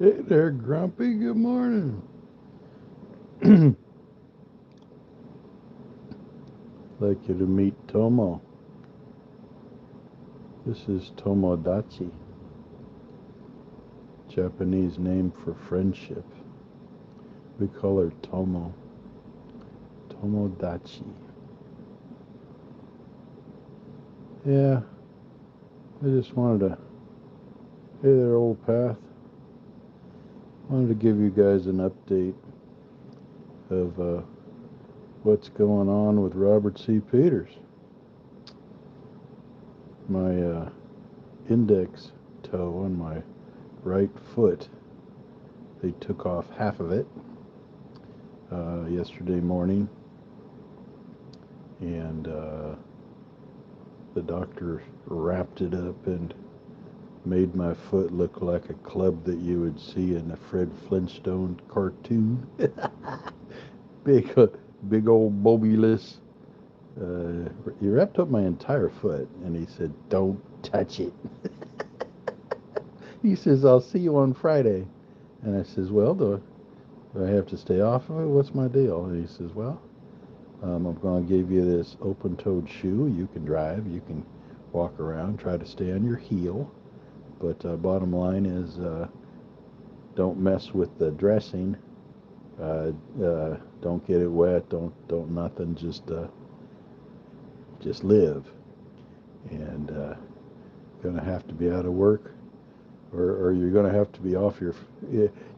Hey there, Grumpy. Good morning. Like you to meet Tomo. This is Tomodachi, Japanese name for friendship. We call her Tomo. Tomodachi. Yeah, I just wanted to. Hey there, old path. Wanted to give you guys an update of what's going on with Robert C. Peters. My index toe on my right foot, they took off half of it yesterday morning, and the doctor wrapped it up and made my foot look like a club that you would see in a Fred Flintstone cartoon. big, big old bobulous. He wrapped up my entire foot, and he said, "Don't touch it." He says, "I'll see you on Friday." And I says, "Well, do I have to stay off of it? What's my deal?" And he says, "Well, I'm going to give you this open-toed shoe. You can drive, you can walk around, try to stay on your heel. But bottom line is, don't mess with the dressing. Don't get it wet. Don't nothing. Just live. And gonna have to be out of work, or you're gonna have to be off your.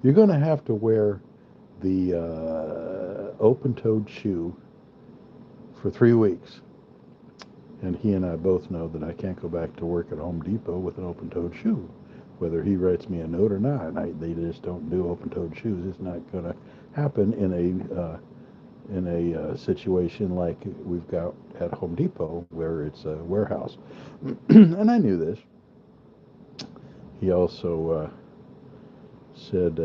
You're gonna have to wear the open-toed shoe for 3 weeks." And he and I both know that I can't go back to work at Home Depot with an open-toed shoe, whether he writes me a note or not. They just don't do open-toed shoes. It's not going to happen in a situation like we've got at Home Depot, where it's a warehouse. And I knew this. He also said,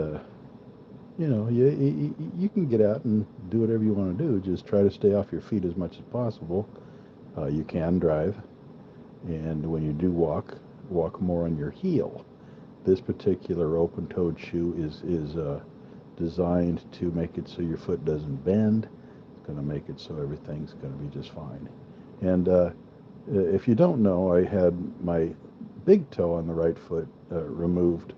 you can get out and do whatever you want to do. Just try to stay off your feet as much as possible. You can drive, and when you do walk more on your heel. This particular open-toed shoe is designed to make it so your foot doesn't bend. It's going to make it so everything's going to be just fine. And if you don't know, I had my big toe on the right foot removed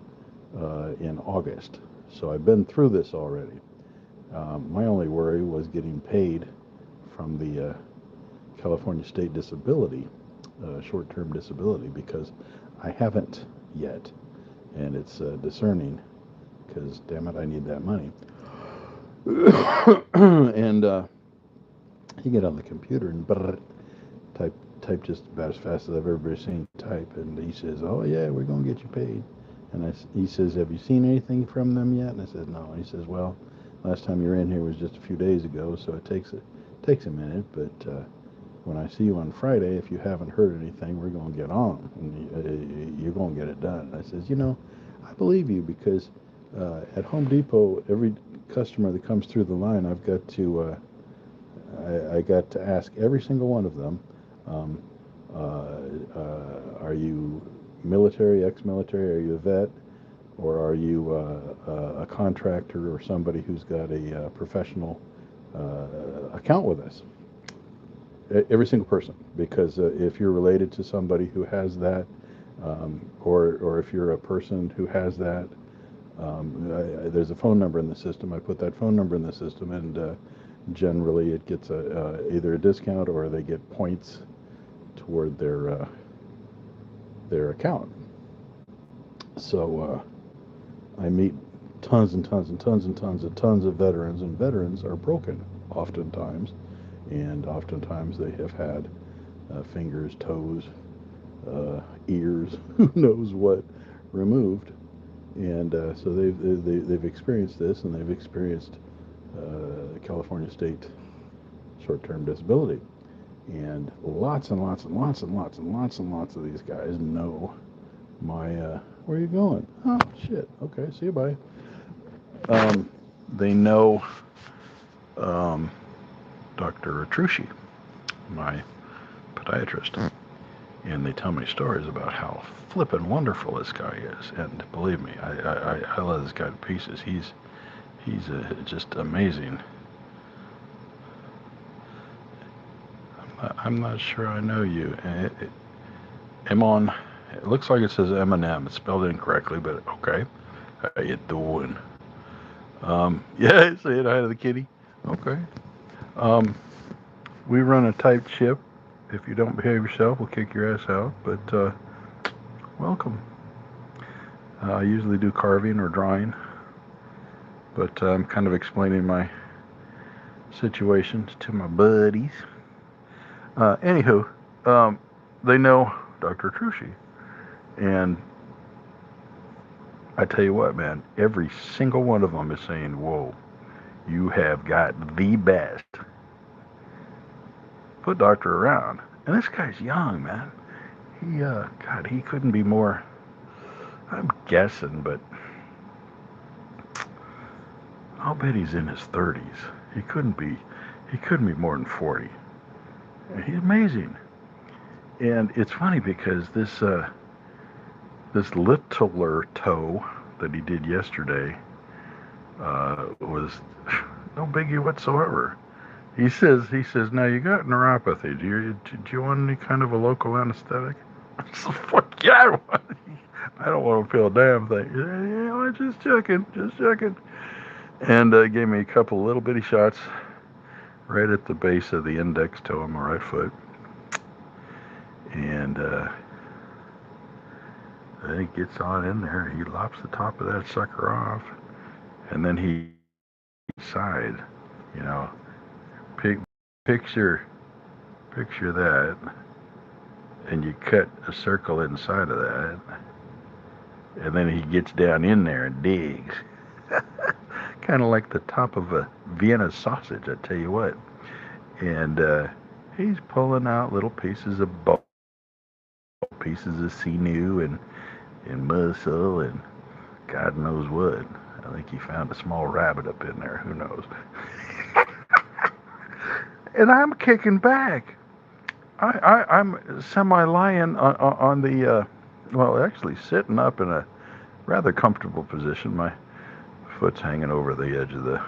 in August, so I've been through this already. My only worry was getting paid from the California State Disability, short-term disability, because I haven't yet, and it's discerning, because damn it, I need that money. And you get on the computer and type just about as fast as I've ever seen type, and he says, "Oh yeah, we're gonna get you paid." And he says, "Have you seen anything from them yet?" And I said, "No." And he says, "Well, last time you were in here was just a few days ago, so it takes a minute, but when I see you on Friday, if you haven't heard anything, we're going to get on, and you're going to get it done." And I says, I believe you, because at Home Depot, every customer that comes through the line, I got to ask every single one of them, um, are you military, ex-military, are you a vet, or are you a contractor or somebody who's got a professional account with us? Every single person, because if you're related to somebody who has that, or if you're a person who has that, there's a phone number in the system. I put that phone number in the system, and generally it gets either a discount or they get points toward their account. So I meet tons and tons and tons and tons of veterans, and veterans are broken oftentimes. And oftentimes they have had fingers, toes, ears, who knows what, removed. And so they've experienced this, and they've experienced California State short-term disability. And lots and lots and lots and lots and lots and lots of these guys know my, where are you going? Oh, shit. Okay, see you, bye. They know Dr. Atrushi, my podiatrist. and they tell me stories about how flippin' wonderful this guy is. And believe me, I love this guy to pieces. He's just amazing. I'm not sure I know you. Amon, it looks like it says M&M. It's spelled incorrectly, but okay. How you doing? Yeah, say hi to the kitty. Okay. Um, we run a tight ship. If you don't behave yourself, we'll kick your ass out. But welcome. I usually do carving or drawing, but I'm kind of explaining my situations to my buddies. Anywho, they know Dr. Trushi, and I tell you what, man, every single one of them is saying, "Whoa, you have got the best." Put doctor around, and this guy's young, man. God, he couldn't be more. I'm guessing, but I'll bet he's in his 30s. He couldn't be. He couldn't be more than 40. He's amazing, and it's funny because this littler toe that he did yesterday was no biggie whatsoever. He says, now you got neuropathy. Do you want any kind of a local anesthetic? I said, fuck yeah, I don't want to feel a damn thing. Yeah, just checking. And gave me a couple little bitty shots right at the base of the index toe on my right foot. And then he gets on in there. He lops the top of that sucker off. And then he side, you know, picture that, and you cut a circle inside of that, and then he gets down in there and digs. Kind of like the top of a Vienna sausage, I tell you what. And he's pulling out little pieces of bone, pieces of sinew, and muscle, and God knows what. I think he found a small rabbit up in there. Who knows? And I'm kicking back. I'm semi-lying on the, well, actually sitting up in a rather comfortable position. My foot's hanging over the edge of the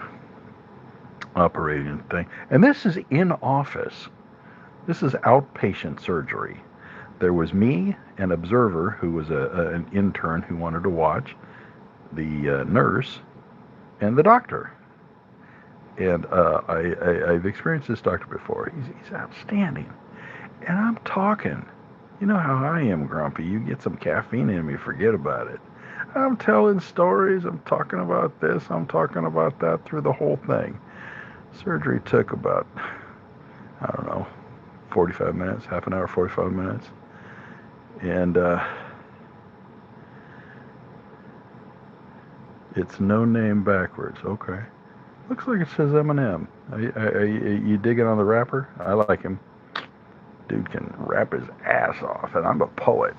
operating thing. And this is in office. This is outpatient surgery. There was me, an observer who was an intern who wanted to watch, the nurse, and the doctor. And I've experienced this doctor before. He's outstanding. And I'm talking. You know how I am, Grumpy. You get some caffeine in me, forget about it. I'm telling stories. I'm talking about this. I'm talking about that through the whole thing. Surgery took about, I don't know, 45 minutes, half an hour, 45 minutes. And it's no name backwards. Okay. Looks like it says M&M. Are you digging on the rapper? I like him. Dude can rap his ass off, and I'm a poet,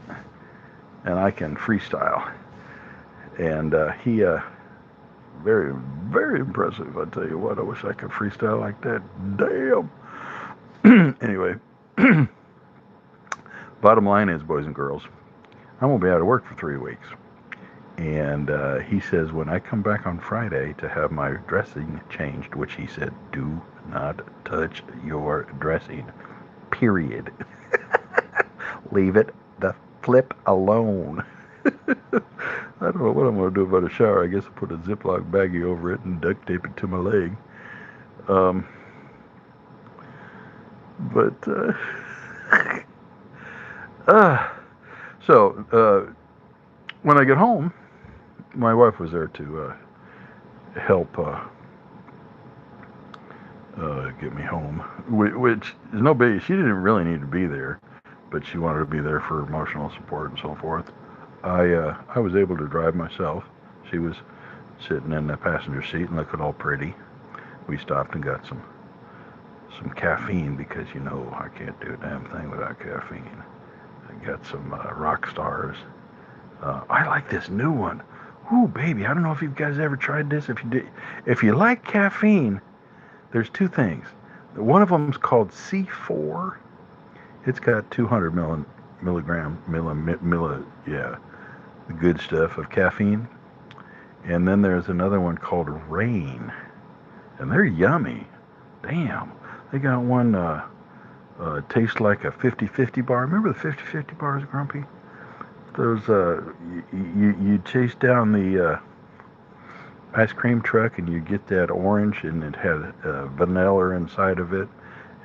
and I can freestyle. And he, very, very impressive. I tell you what, I wish I could freestyle like that. Damn. Anyway, bottom line is, boys and girls, I'm gonna be out of work for 3 weeks. And he says, when I come back on Friday to have my dressing changed, which he said, do not touch your dressing, period. Leave it the flip alone. I don't know what I'm going to do about a shower. I guess I'll put a Ziploc baggie over it and duct tape it to my leg. So when I get home, my wife was there to help get me home, which is no big. She didn't really need to be there, but she wanted to be there for emotional support and so forth. I was able to drive myself. She was sitting in the passenger seat and looking all pretty. We stopped and got some caffeine because, you know, I can't do a damn thing without caffeine. I got some rock stars. I like this new one. Ooh, baby, I don't know if you guys ever tried this. If you like caffeine, there's two things. One of them's called C4. It's got 200 yeah, the good stuff of caffeine. And then there's another one called Rain, and they're yummy. Damn, they got one tastes like a 50-50 bar. Remember the 50-50 bars, Grumpy? Those you chase down the ice cream truck and you get that orange and it had vanilla inside of it,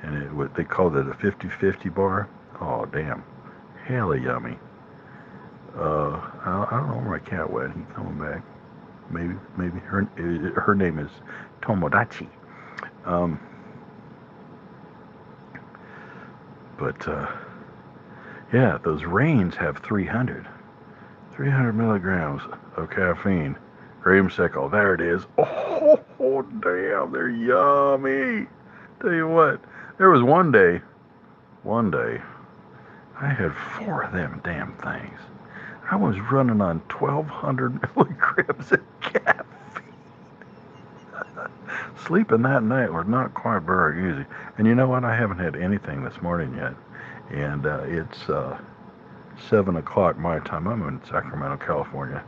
and what they called it a 50-50 bar. Oh damn, hella yummy. I don't know where my cat went. He's coming back. Maybe her name is Tomodachi. Um, but yeah, those Rains have 300 milligrams of caffeine. Creamsicle, there it is. Oh damn, they're yummy. Tell you what, there was one day I had 4 of them damn things. I was running on 1,200 milligrams of caffeine. Sleeping that night was not quite very easy. And you know what? I haven't had anything this morning yet. And it's 7 o'clock my time. I'm in Sacramento, California.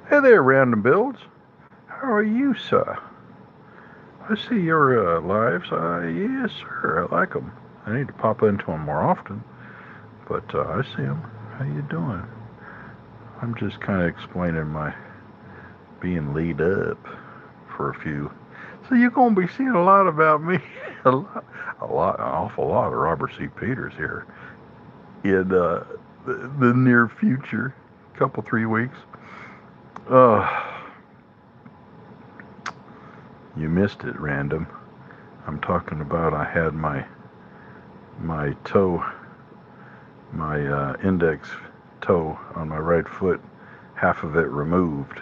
Hey there, Random Builds. How are you, sir? I see your lives. Yes, sir. I like them. I need to pop into them more often. But I see them. How you doing? I'm just kind of explaining my being laid up for a few. So you're going to be seeing a lot about me. An awful lot of Robert C. Peters here in the near future. Couple, 3 weeks. You missed it, Random. I'm talking about I had my toe, my index toe on my right foot, half of it removed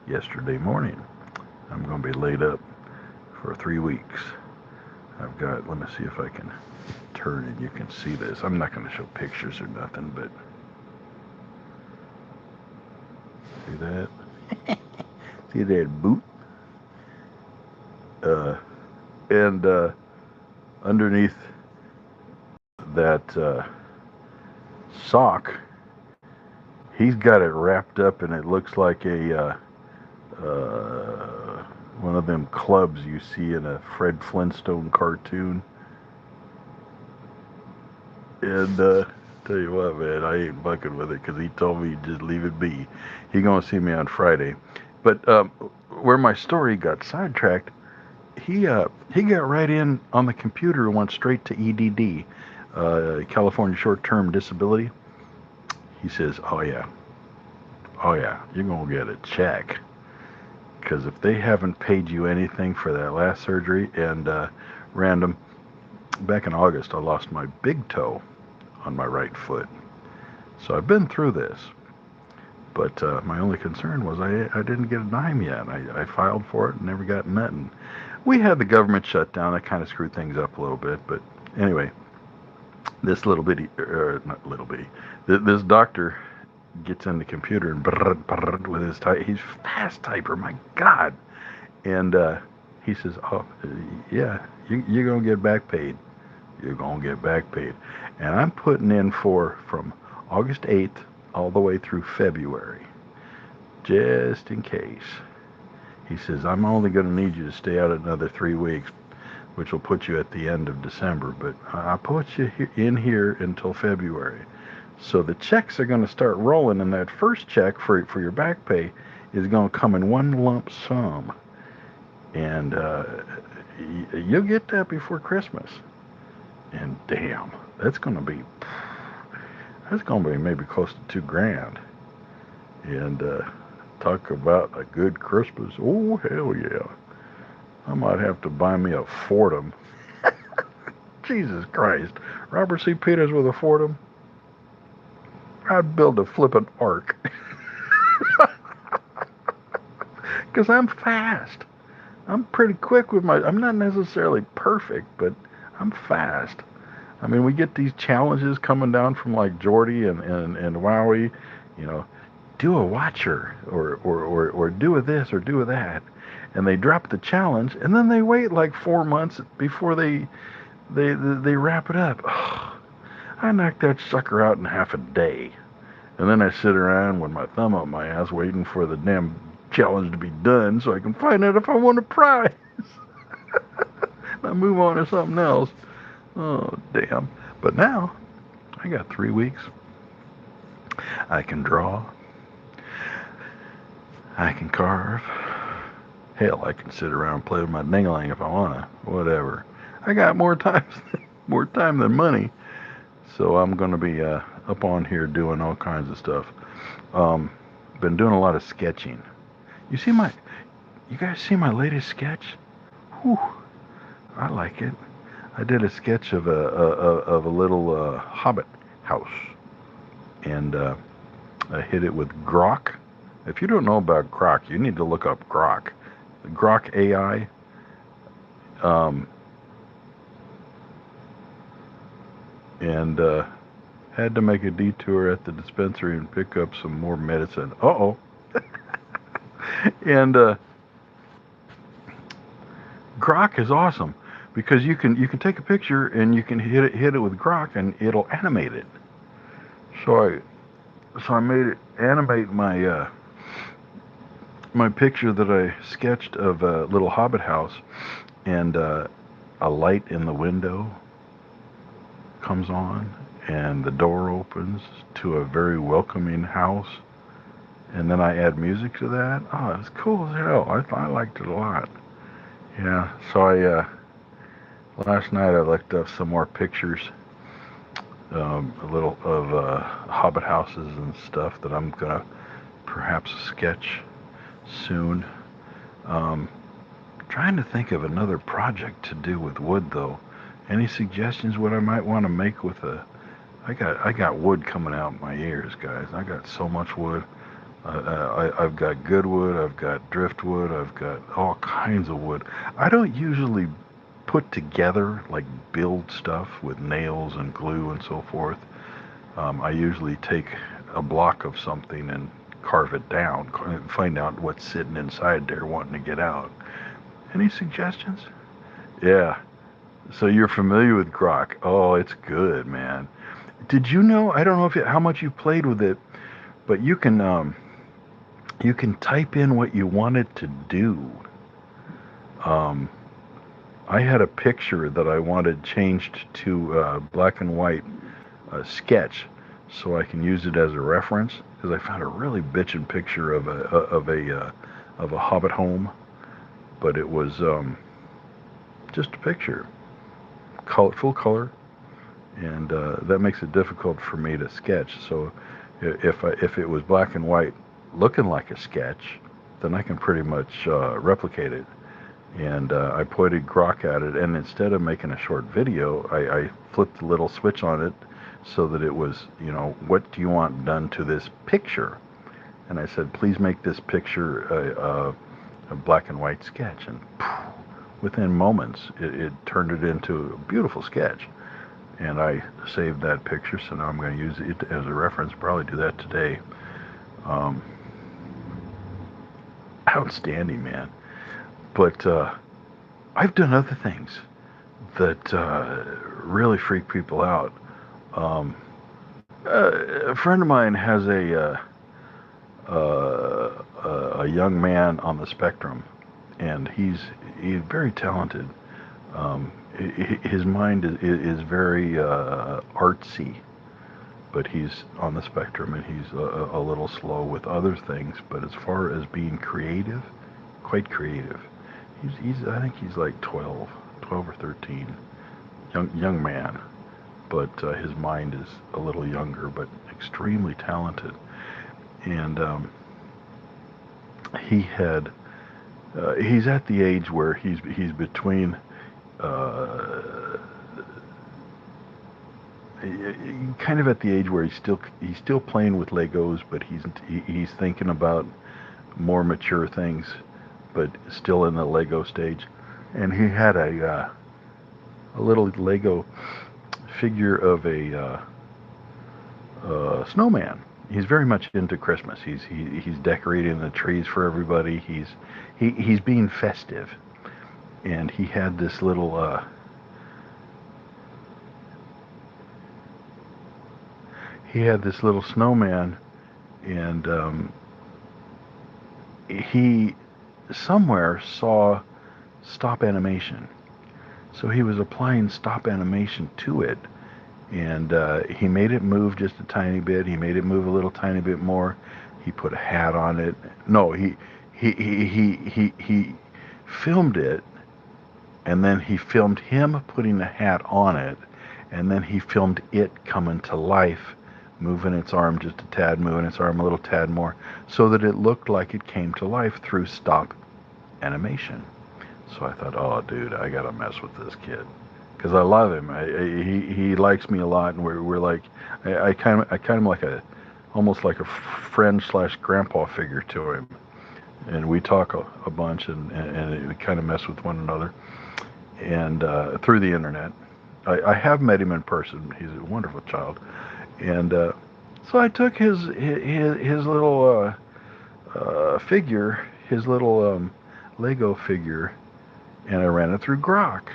yesterday morning. I'm going to be laid up for 3 weeks. I've got, let me see if I can turn and you can see this. I'm not going to show pictures or nothing, but see that? See that boot? And underneath that sock, he's got it wrapped up and it looks like a one of them clubs you see in a Fred Flintstone cartoon. And tell you what, man, I ain't fucking with it because he told me just leave it be. He gonna see me on Friday. But where my story got sidetracked, he got right in on the computer and went straight to EDD, California Short-Term Disability. He says, oh yeah, you're gonna get a check. Because if they haven't paid you anything for that last surgery, and Random, back in August, I lost my big toe on my right foot. So I've been through this. But my only concern was I didn't get a dime yet. I filed for it and never got nothing. We had the government shut down. That kind of screwed things up a little bit. But anyway, this little bitty, not little bitty, this doctor gets in the computer and with his type. He's fast typer, my God. And he says, oh, yeah, you're going to get back paid. You're going to get back paid. And I'm putting in from August 8th all the way through February, just in case. He says, I'm only going to need you to stay out another 3 weeks, which will put you at the end of December, but I'll put you in here until February. So the checks are going to start rolling, and that first check for your back pay is going to come in one lump sum. And you'll get that before Christmas. And damn, that's going to be maybe close to $2,000. And talk about a good Christmas. Oh, hell yeah. I might have to buy me a Fordham. Jesus Christ. Robert C. Peters with a Fordham? I'd build a flippin' ark. Because I'm fast. I'm pretty quick with I'm not necessarily perfect, but I'm fast. I mean, we get these challenges coming down from like Jordy and Wowie, you know, do a watcher or do a this or do a that. And they drop the challenge, and then they wait like 4 months before they they wrap it up. I knocked that sucker out in half a day. And then I sit around with my thumb up my ass waiting for the damn challenge to be done so I can find out if I won a prize. I move on to something else. Oh, damn. But now, I got 3 weeks. I can draw. I can carve. Hell, I can sit around and play with my ding-a-ling if I want to. Whatever. I got more time than money. So I'm going to be up on here doing all kinds of stuff. Been doing a lot of sketching. You guys see my latest sketch? Whew, I like it. I did a sketch of a little hobbit house, and I hit it with Grok. If you don't know about Grok, you need to look up Grok. Grok AI. And had to make a detour at the dispensary and pick up some more medicine. Uh-oh. And Grok is awesome because you can take a picture and you can hit it with Grok and it'll animate it. So I made it animate my my picture that I sketched of a little hobbit house, and a light in the window comes on and the door opens to a very welcoming house, and then I add music to that. Oh, it's cool as hell. I liked it a lot. Yeah, so I last night I looked up some more pictures, a little of hobbit houses and stuff that I'm gonna perhaps sketch soon. Trying to think of another project to do with wood though. Any suggestions what I might want to make with I got wood coming out my ears, guys. I got so much wood. I've got good wood, I've got driftwood, I've got all kinds of wood. I don't usually put together, like build stuff with nails and glue and so forth. I usually take a block of something and carve it down, find out what's sitting inside there wanting to get out. Any suggestions? Yeah. So you're familiar with Grok. Oh, it's good, man. Did you know, I don't know how much you played with it, but you can type in what you want it to do. I had a picture that I wanted changed to black and white sketch, so I can use it as a reference, because I found a really bitchin' picture of a hobbit home, but it was just a picture, full color, and that makes it difficult for me to sketch. So if it was black and white looking like a sketch, then I can pretty much replicate it. And I pointed Grok at it, and instead of making a short video, I flipped the little switch on it so that it was, what do you want done to this picture? And I said, please make this picture a black and white sketch. And within moments, it turned it into a beautiful sketch. And I saved that picture, so now I'm going to use it as a reference. Probably do that today. Outstanding, man. But I've done other things that really freak people out. A friend of mine has a young man on the spectrum, and he's very talented. His mind is very artsy, but he's on the spectrum, and he's a little slow with other things. But as far as being creative, quite creative. I think he's like 12 or 13, young man, but his mind is a little younger, but extremely talented. And he's at the age where he's between kind of at the age where he's still playing with Legos, but he's thinking about more mature things, but still in the Lego stage. And he had a little Lego figure of a snowman. He's very much into Christmas. He's decorating the trees for everybody. He's being festive, and he had this little he had this little snowman, and he somewhere saw stop animation. So he was applying stop animation to it, and he made it move just a tiny bit. He made it move a little tiny bit more. He put a hat on it. No, he filmed it, and then he filmed him putting a hat on it, and then he filmed it coming to life, moving its arm just a tad, moving its arm a little tad more, so that it looked like it came to life through stop animation. So I thought, oh, dude, I gotta mess with this kid, because I love him. He likes me a lot, and we're like, I kind of like almost like a friend slash grandpa figure to him, and we talk a bunch, and we kind of mess with one another, and through the internet. I have met him in person. He's a wonderful child, and so I took his little figure, his little Lego figure, and I ran it through Grok,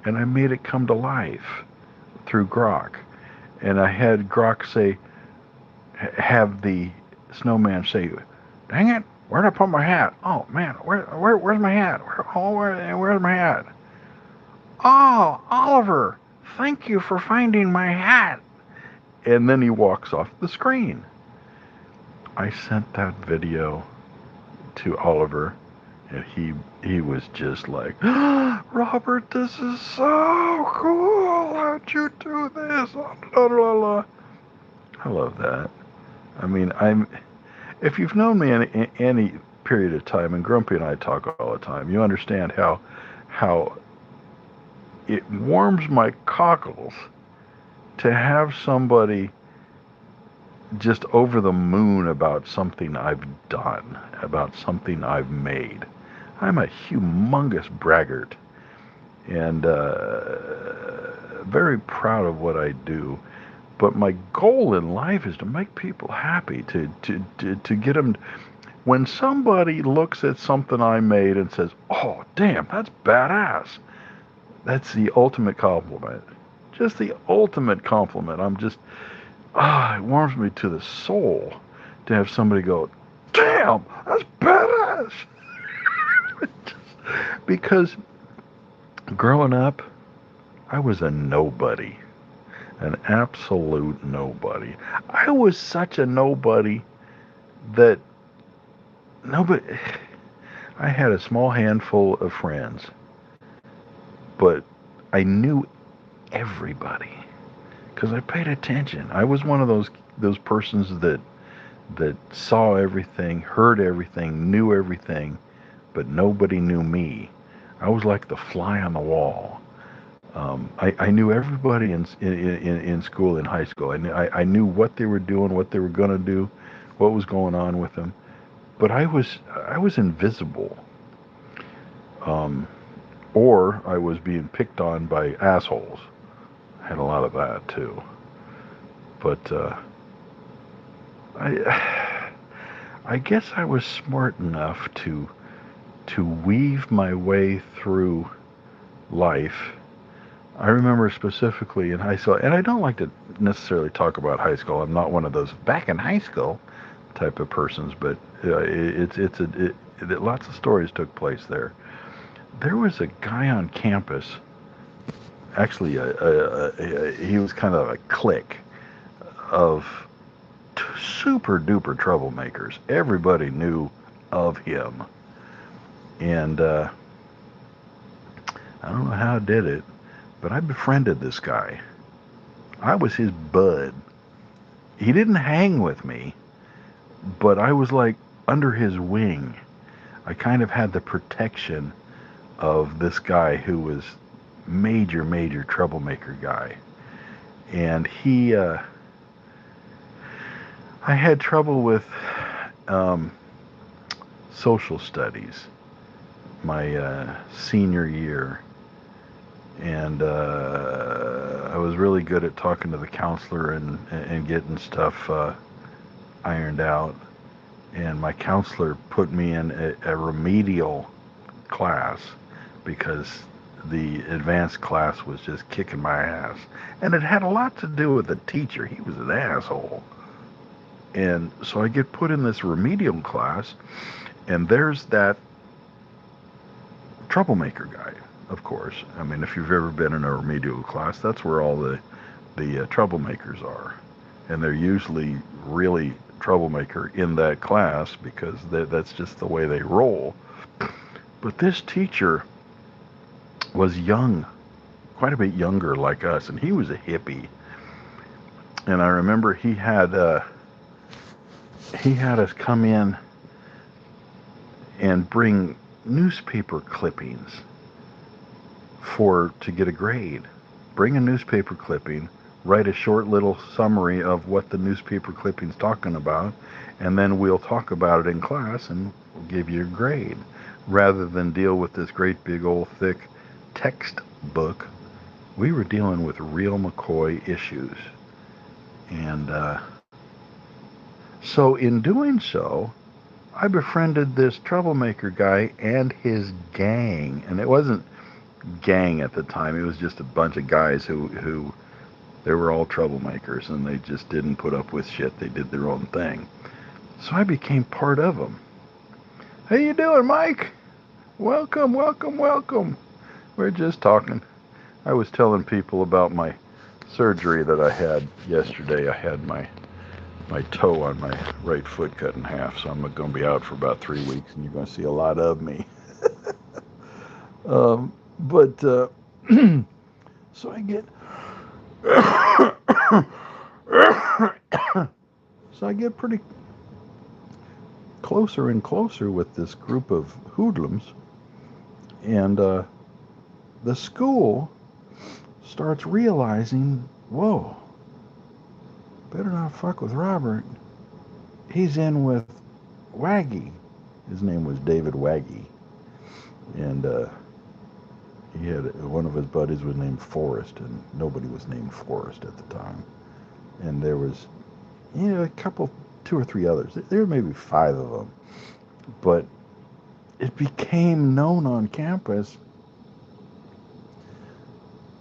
and I made it come to life through Grok, and I had Grok have the snowman say, "Dang it, where'd I put my hat? Oh man, where's my hat? Where's my hat? Oh, Oliver, thank you for finding my hat." And then he walks off the screen. I sent that video to Oliver, and he was just like, "Oh, Robert, this is so cool. How'd you do this?" La, la, la. I love that. I mean, if you've known me any period of time, and Grumpy and I talk all the time, you understand how it warms my cockles to have somebody just over the moon about something I've done, about something I've made. I'm a humongous braggart, and very proud of what I do. But my goal in life is to make people happy, to get them. When somebody looks at something I made and says, "Oh, damn, that's badass," that's the ultimate compliment. Just the ultimate compliment. It warms me to the soul to have somebody go, "Damn, that's badass." Because growing up, I was a nobody, an absolute nobody. I was such a nobody that nobody. I had a small handful of friends, but I knew everybody because I paid attention. I was one of those persons that saw everything, heard everything, knew everything, but nobody knew me. I was like the fly on the wall. I knew everybody in school, in high school. I knew what they were doing, what they were going to do, what was going on with them. But I was invisible. Or I was being picked on by assholes. I had a lot of that too. But I guess I was smart enough to weave my way through life. I remember specifically in high school, and I don't like to necessarily talk about high school. I'm not one of those back in high school type of persons, but lots of stories took place there. There was a guy on campus. Actually, he was kind of a clique of super duper troublemakers. Everybody knew of him, and I don't know how I did it, but I befriended this guy. I was his bud. He didn't hang with me, but I was like under his wing. I kind of had the protection of this guy who was major troublemaker guy. And I had trouble with social studies my senior year. And I was really good at talking to the counselor and getting stuff ironed out. And my counselor put me in a remedial class because the advanced class was just kicking my ass, and it had a lot to do with the teacher. He was an asshole, and so I get put in this remedial class, and there's that troublemaker guy. Of course, I mean, if you've ever been in a remedial class, that's where all the troublemakers are, and they're usually really troublemaker in that class because that's just the way they roll. But this teacher was young, quite a bit younger like us, and he was a hippie. And I remember he had us come in and bring newspaper clippings to get a grade. Bring a newspaper clipping, write a short little summary of what the newspaper clipping's talking about, and then we'll talk about it in class and we'll give you a grade, rather than deal with this great big old thick textbook. We were dealing with real McCoy issues. And so in doing so, I befriended this troublemaker guy and his gang. And it wasn't gang at the time. It was just a bunch of guys who they were all troublemakers, and they just didn't put up with shit. They did their own thing. So I became part of them. How you doing, Mike? Welcome, welcome, welcome. We're just talking. I was telling people about my surgery that I had yesterday. I had my toe on my right foot cut in half, so I'm going to be out for about 3 weeks, and you're going to see a lot of me. But so I get so I get pretty closer and closer with this group of hoodlums, and the school starts realizing, whoa, better not fuck with Robert. He's in with Waggy. His name was David Waggy, and he had one of his buddies was named Forrest, and nobody was named Forrest at the time. And there was, a couple, 2 or 3 others. There were maybe 5 of them, but it became known on campus,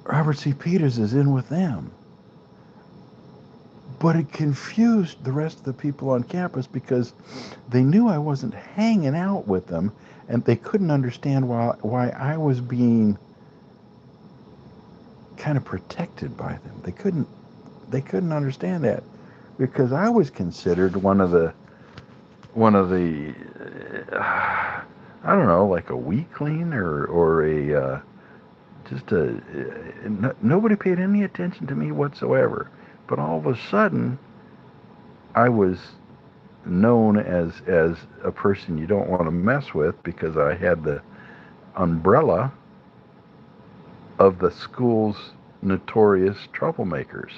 Robert C. Peters is in with them. But it confused the rest of the people on campus because they knew I wasn't hanging out with them, and they couldn't understand why I was being kind of protected by them. They couldn't understand that, because I was considered one of the I don't know, like a weakling or a nobody paid any attention to me whatsoever. But all of a sudden, I was known as a person you don't want to mess with, because I had the umbrella of the school's notorious troublemakers.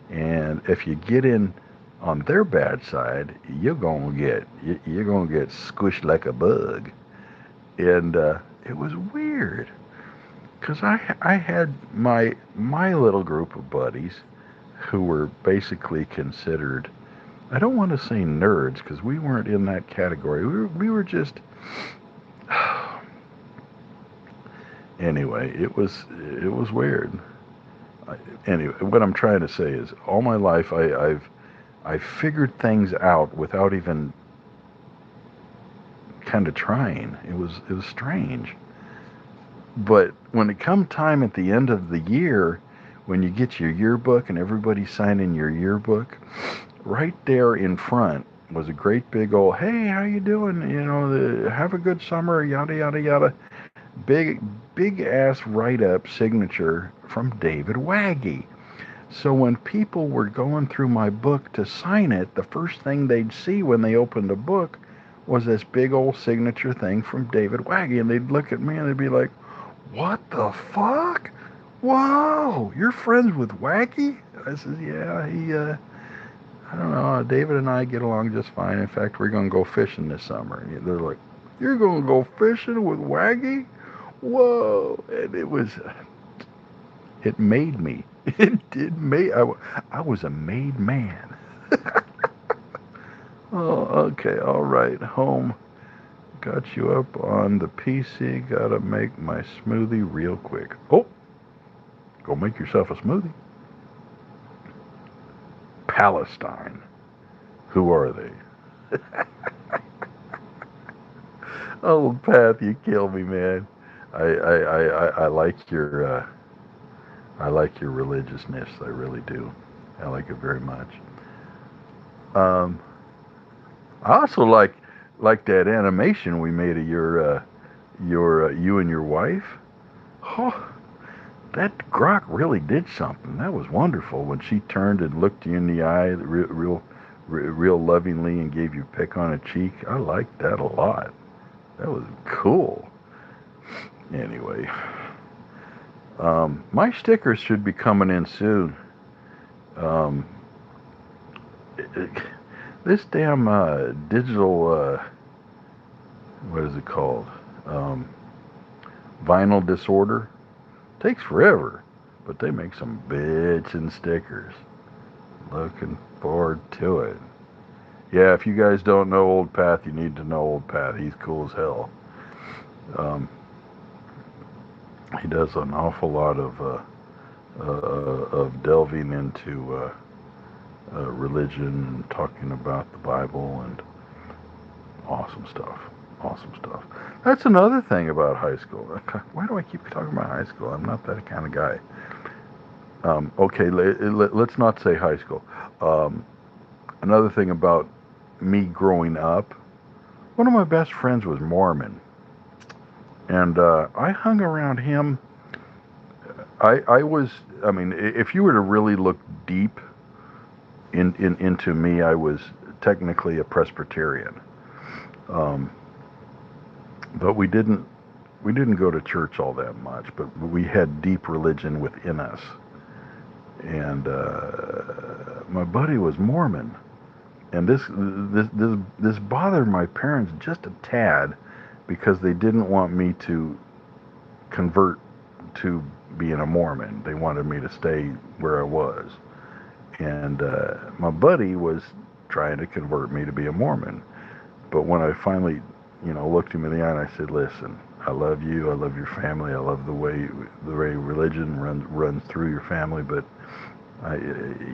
And if you get in on their bad side, you're gonna get squished like a bug. And it was weird, because I had my little group of buddies who were basically considered, I don't want to say nerds, because we weren't in that category. We were just, anyway, it was weird. Anyway, what I'm trying to say is, all my life I've figured things out without even kind of trying. It was strange. But when it come time at the end of the year, when you get your yearbook and everybody's signing your yearbook, right there in front was a great big old, hey, how you doing? Have a good summer, yada, yada, yada. Big ass write-up signature from David Waggy. So when people were going through my book to sign it, the first thing they'd see when they opened the book was this big old signature thing from David Waggy. And they'd look at me and they'd be like, what the fuck? Whoa, you're friends with Waggy? I said, yeah, I don't know, David and I get along just fine. In fact, we're going to go fishing this summer. And they're like, you're going to go fishing with Waggy? Whoa. And it made me. I was a made man. Oh, okay, all right, home. got you up on the PC. Gotta make my smoothie real quick. Oh, go make yourself a smoothie. Palestine. Who are they? Oh, Pat, you kill me, man. I like your religiousness. I really do. I like it very much. Um, I also like that animation we made of your you and your wife. Oh, that grok really did something. That was wonderful when she turned and looked you in the eye, real lovingly, and gave you a peck on the cheek. I liked that a lot. That was cool. Anyway, my stickers should be coming in soon. Um, this damn digital, what is it called? Um, Vinyl disorder takes forever, but they make some bitchin' stickers. Looking forward to it. Yeah, if you guys don't know Old Path, you need to know Old Path. He's cool as hell. Um, he does an awful lot of delving into religion and talking about the Bible and awesome stuff. Awesome stuff. That's another thing about high school. Why do I keep talking about high school? I'm not that kind of guy. Okay, let's not say high school. Another thing about me growing up, one of my best friends was Mormon. And I hung around him. I was, I mean, if you were to really look deep into me, I was technically a Presbyterian. Um, but we didn't go to church all that much, but we had deep religion within us. And my buddy was Mormon, and this bothered my parents just a tad because they didn't want me to convert to being a Mormon. They wanted me to stay where I was, and my buddy was trying to convert me to be a Mormon. But when I finally, looked him in the eye and I said, "Listen, I love you. I love your family. I love the way religion runs through your family. But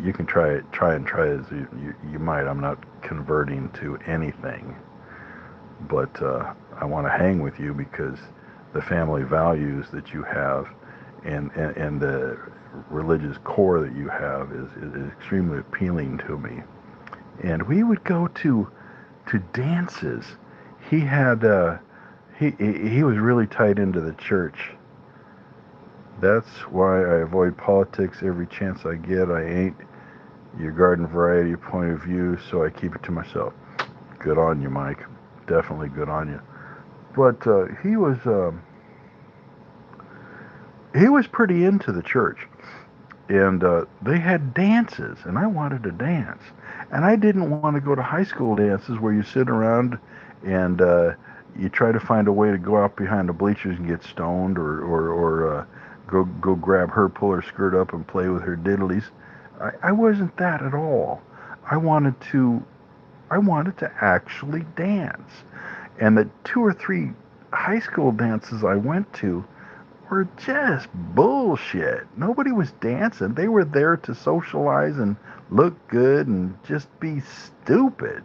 you can try as you might. I'm not converting to anything. But I want to hang with you because the family values that you have and the religious core that you have is extremely appealing to me." And we would go to dances. He had he was really tied into the church. That's why I avoid politics every chance I get. I ain't your garden variety point of view, so I keep it to myself. Good on you, Mike. Definitely good on you. But he was pretty into the church, and they had dances, and I wanted to dance, and I didn't want to go to high school dances where you sit around and you try to find a way to go out behind the bleachers and get stoned, or go grab her, pull her skirt up, and play with her diddlies. I wasn't that at all. I wanted to actually dance, and the 2 or 3 high school dances I went to were just bullshit. Nobody was dancing. They were there to socialize and look good and just be stupid.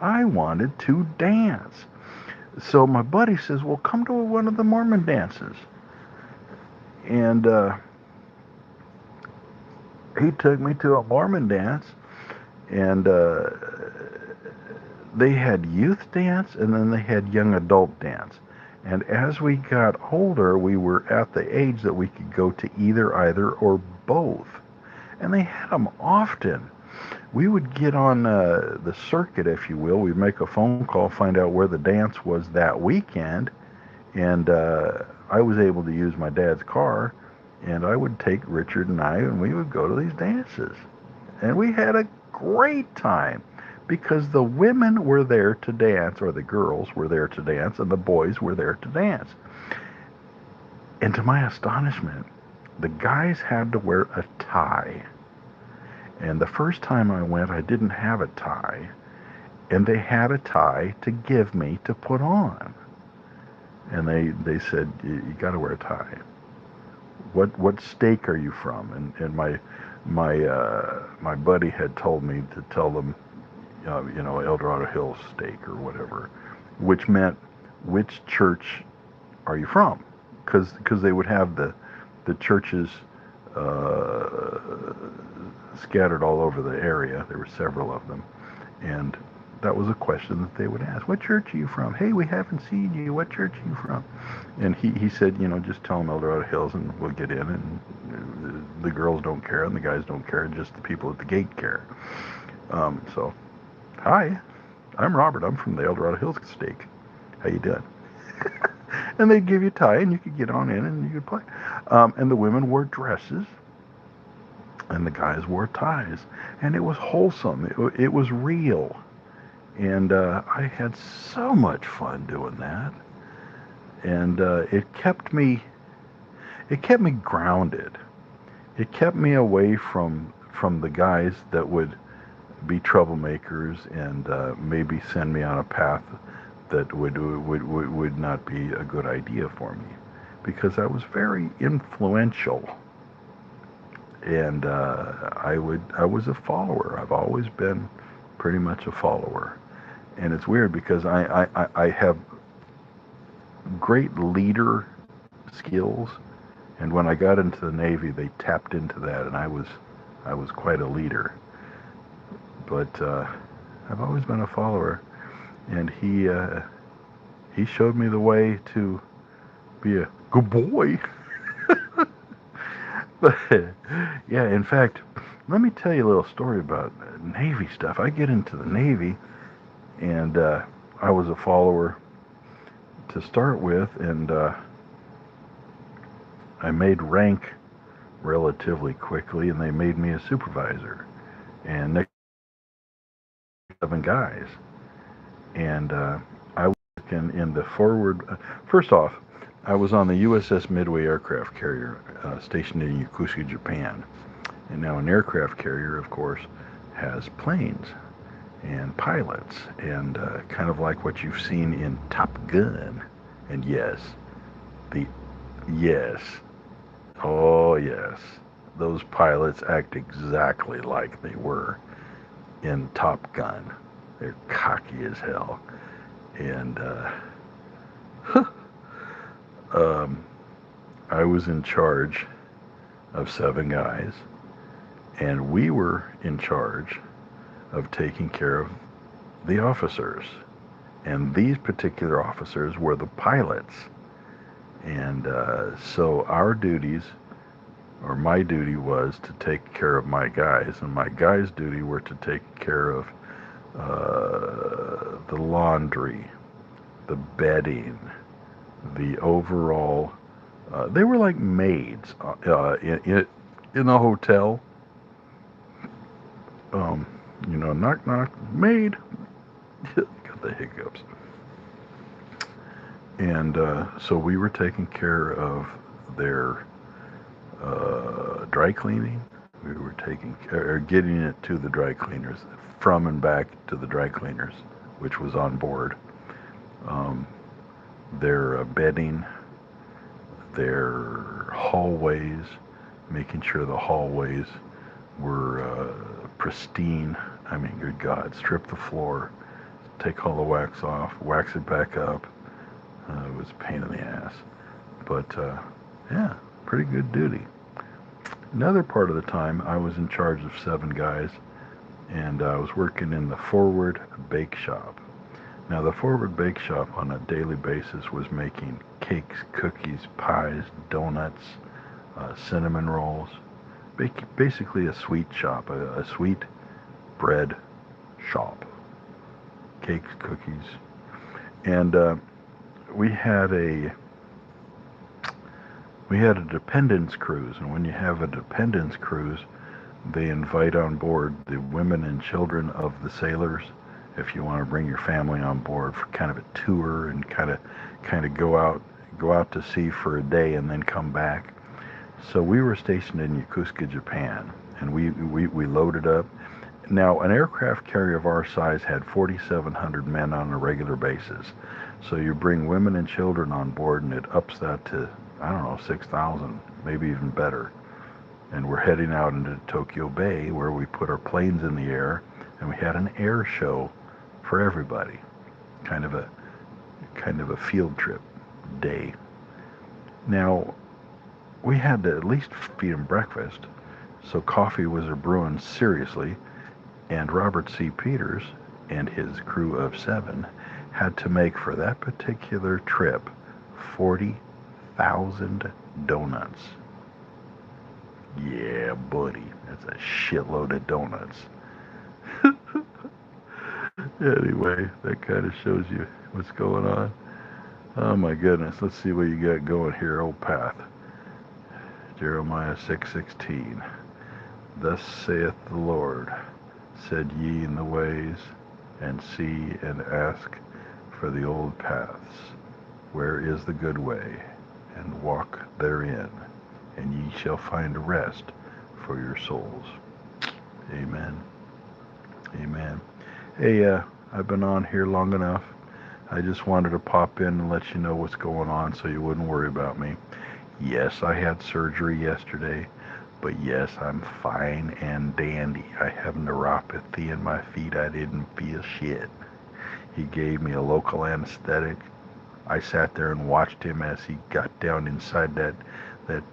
I wanted to dance. So my buddy says, "Well, come to one of the Mormon dances." And he took me to a Mormon dance, and they had youth dance, and then they had young adult dance. And as we got older, we were at the age that we could go to either, or both. And they had them often. We would get on the circuit, if you will. We'd make a phone call, find out where the dance was that weekend, and I was able to use my dad's car, and I would take Richard and we would go to these dances. And we had a great time because the women were there to dance, or the girls were there to dance, and the boys were there to dance. And to my astonishment, the guys had to wear a tie. And the first time I went, I didn't have a tie. and they had a tie to give me to put on. And they said, you got to wear a tie. What stake are you from? And my buddy had told me to tell them, El Dorado Hills stake or whatever, which meant, which church are you from? Because they would have the churches uh, scattered all over the area. There were several of them, and that was a question that they would ask. What church are you from? Hey, we haven't seen you. What church are you from? And he said, just tell them El Dorado Hills and we'll get in. And the girls don't care and the guys don't care. Just the people at the gate care. So, hi, I'm Robert. I'm from the El Dorado Hills stake. How you doing? And they'd give you a tie and you could get on in and you could play. And the women wore dresses and the guys wore ties. And it was wholesome. It was real. And I had so much fun doing that, and it kept me grounded. It kept me away from the guys that would be troublemakers and maybe send me on a path that would not be a good idea for me, because I was very influential, and I was a follower. I've always been pretty much a follower. And it's weird because I have great leader skills, and when I got into the Navy, they tapped into that, and I was quite a leader. But I've always been a follower, and he showed me the way to be a good boy. But yeah, in fact, let me tell you a little story about Navy stuff. I get into the Navy. And I was a follower to start with, and I made rank relatively quickly, and they made me a supervisor. And next 7 guys, and I was working in the forward. First off, I was on the USS Midway aircraft carrier stationed in Yokosuka, Japan. And now an aircraft carrier, of course, has planes and pilots, and kind of like what you've seen in Top Gun. And yes, oh yes, those pilots act exactly like they were in Top Gun. They're cocky as hell. And I was in charge of 7 guys, and we were in charge of taking care of the officers. And these particular officers were the pilots. And so our duties, or my duty, was to take care of my guys, and my guys' duty were to take care of the laundry, the bedding, the overall. They were like maids in a hotel. Knock knock, maid. Got the hiccups. And so we were taking care of their dry cleaning. We were getting it to the dry cleaners, from and back to the dry cleaners, which was on board. Their bedding, their hallways, making sure the hallways were pristine. I mean, good God, strip the floor, take all the wax off, wax it back up. It was a pain in the ass. But, yeah, pretty good duty. Another part of the time, I was in charge of 7 guys, and I was working in the forward bake shop. Now, the forward bake shop on a daily basis was making cakes, cookies, pies, donuts, cinnamon rolls. Basically a sweet shop, a sweet bread shop. Cakes, cookies. And we had a dependence cruise, and when you have a dependence cruise, they invite on board the women and children of the sailors. If you want to bring your family on board for kind of a tour and kind of go out to sea for a day and then come back. So we were stationed in Yokosuka, Japan, and we loaded up, Now, an aircraft carrier of our size had 4,700 men on a regular basis. So you bring women and children on board, and it ups that to, I don't know, 6,000, maybe even better. And we're heading out into Tokyo Bay, where we put our planes in the air, and we had an air show for everybody. Kind of a field trip day. Now, we had to at least feed them breakfast, so coffee was a brewing seriously, and Robert C. Peters and his crew of 7 had to make for that particular trip 40,000 donuts. Yeah, buddy, that's a shitload of donuts. Anyway, that kind of shows you what's going on. Oh my goodness, let's see what you got going here, old path. Jeremiah 6:16. Thus saith the Lord, said ye in the ways, and see and ask for the old paths, where is the good way, and walk therein, and ye shall find rest for your souls. Amen. Amen. Hey, I've been on here long enough. I just wanted to pop in and let you know what's going on so you wouldn't worry about me. Yes, I had surgery yesterday, but yes, I'm fine and dandy. I have neuropathy in my feet. I didn't feel shit. He gave me a local anesthetic. I sat there and watched him as he got down inside that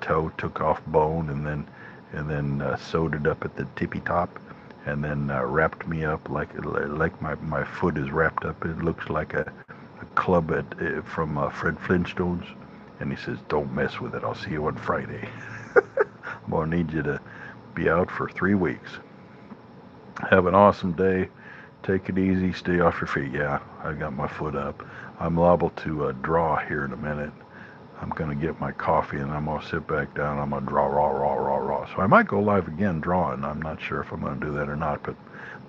toe, took off bone, and then sewed it up at the tippy top, and then wrapped me up like my foot is wrapped up. It looks like a club from Fred Flintstones. And he says, don't mess with it. I'll see you on Friday. I'm going to need you to be out for 3 weeks. Have an awesome day. Take it easy. Stay off your feet. Yeah, I got my foot up. I'm liable to draw here in a minute. I'm going to get my coffee, and I'm going to sit back down. I'm going to draw raw. So I might go live again drawing. I'm not sure if I'm going to do that or not, but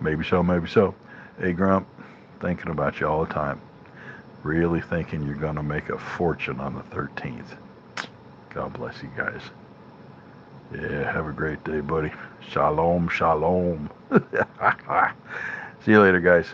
maybe so, maybe so. Hey, Grump, thinking about you all the time. Really thinking you're going to make a fortune on the 13th. God bless you guys. Yeah, have a great day, buddy. Shalom, shalom. See you later, guys.